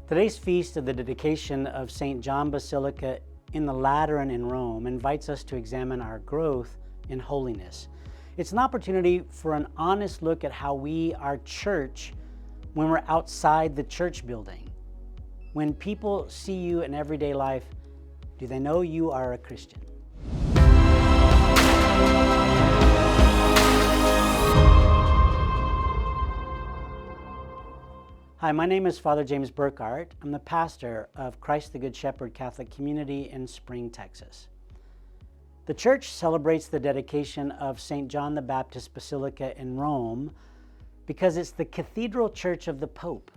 Today's feast of the dedication of St. John Basilica in the Lateran in Rome invites us to examine our growth in holiness. It's an opportunity for an honest look at how we are church when we're outside the church building. When people see you in everyday life, do they know you are a Christian? Hi, my name is Father James Burkhart. I'm the pastor of Christ the Good Shepherd Catholic Community in Spring, Texas. The church celebrates the dedication of St. John the Baptist Basilica in Rome because it's the cathedral church of the Pope.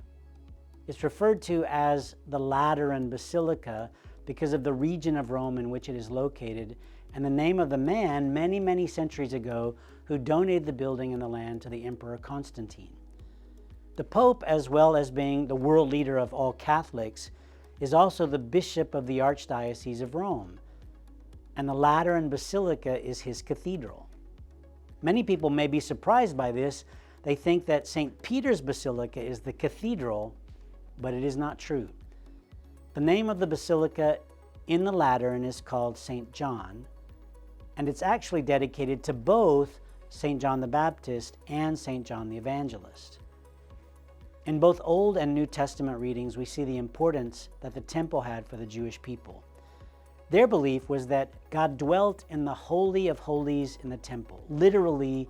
It's referred to as the Lateran Basilica because of the region of Rome in which it is located and the name of the man many centuries ago who donated the building and the land to the Emperor Constantine. The Pope, as well as being the world leader of all Catholics, is also the Bishop of the Archdiocese of Rome, and the Lateran Basilica is his cathedral. Many people may be surprised by this. They think that St. Peter's Basilica is the cathedral, but it is not true. The name of the basilica in the Lateran is called St. John, and it's actually dedicated to both St. John the Baptist and St. John the Evangelist. In both Old and New Testament readings, we see the importance that the temple had for the Jewish people. Their belief was that God dwelt in the Holy of Holies in the temple. Literally,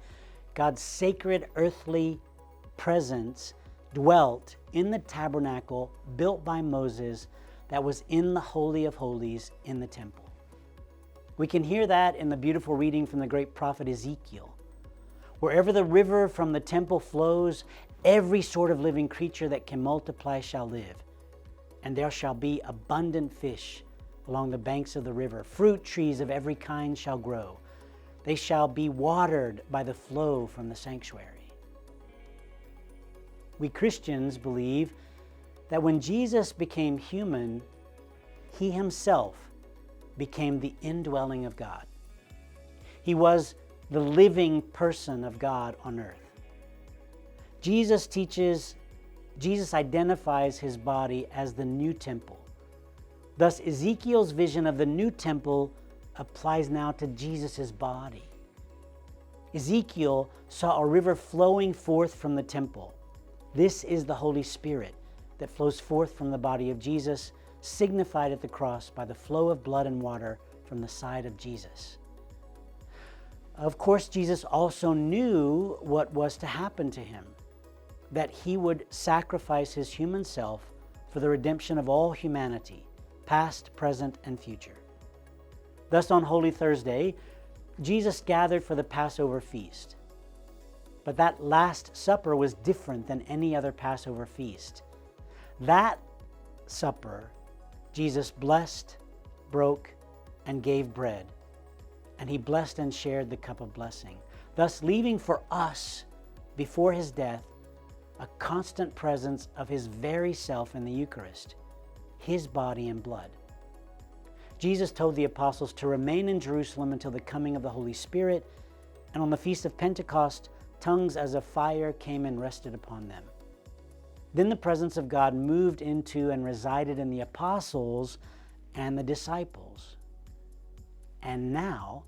God's sacred earthly presence dwelt in the tabernacle built by Moses that was in the Holy of Holies in the temple. We can hear that in the beautiful reading from the great prophet Ezekiel. Wherever the river from the temple flows, every sort of living creature that can multiply shall live, and there shall be abundant fish along the banks of the river. Fruit trees of every kind shall grow. They shall be watered by the flow from the sanctuary. We Christians believe that when Jesus became human, he himself became the indwelling of God. He was the living person of God on earth. Jesus identifies his body as the new temple. Thus, Ezekiel's vision of the new temple applies now to Jesus' body. Ezekiel saw a river flowing forth from the temple. This is the Holy Spirit that flows forth from the body of Jesus, signified at the cross by the flow of blood and water from the side of Jesus. Of course, Jesus also knew what was to happen to him, that he would sacrifice his human self for the redemption of all humanity, past, present, and future. Thus, on Holy Thursday, Jesus gathered for the Passover feast. But that Last Supper was different than any other Passover feast. That supper, Jesus blessed, broke, and gave bread. And he blessed and shared the cup of blessing, thus leaving for us, before his death, a constant presence of his very self in the Eucharist, his body and blood. Jesus told the apostles to remain in Jerusalem until the coming of the Holy Spirit, and on the Feast of Pentecost, tongues as of fire came and rested upon them. Then the presence of God moved into and resided in the apostles and the disciples. And now,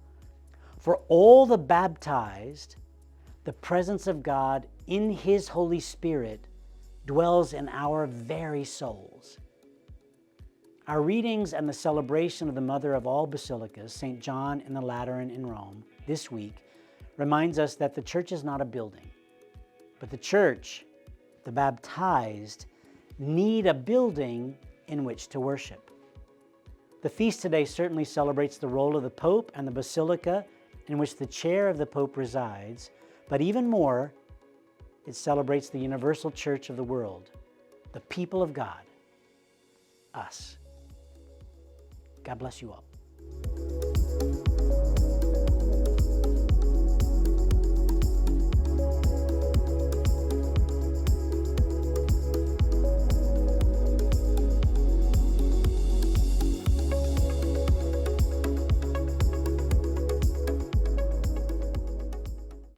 for all the baptized, the presence of God in his Holy Spirit dwells in our very souls. Our readings and the celebration of the mother of all basilicas, St. John in the Lateran in Rome, this week, reminds us that the church is not a building, but the church, the baptized, need a building in which to worship. The feast today certainly celebrates the role of the Pope and the basilica in which the chair of the Pope resides, but even more, it celebrates the universal church of the world, the people of God, us. God bless you all.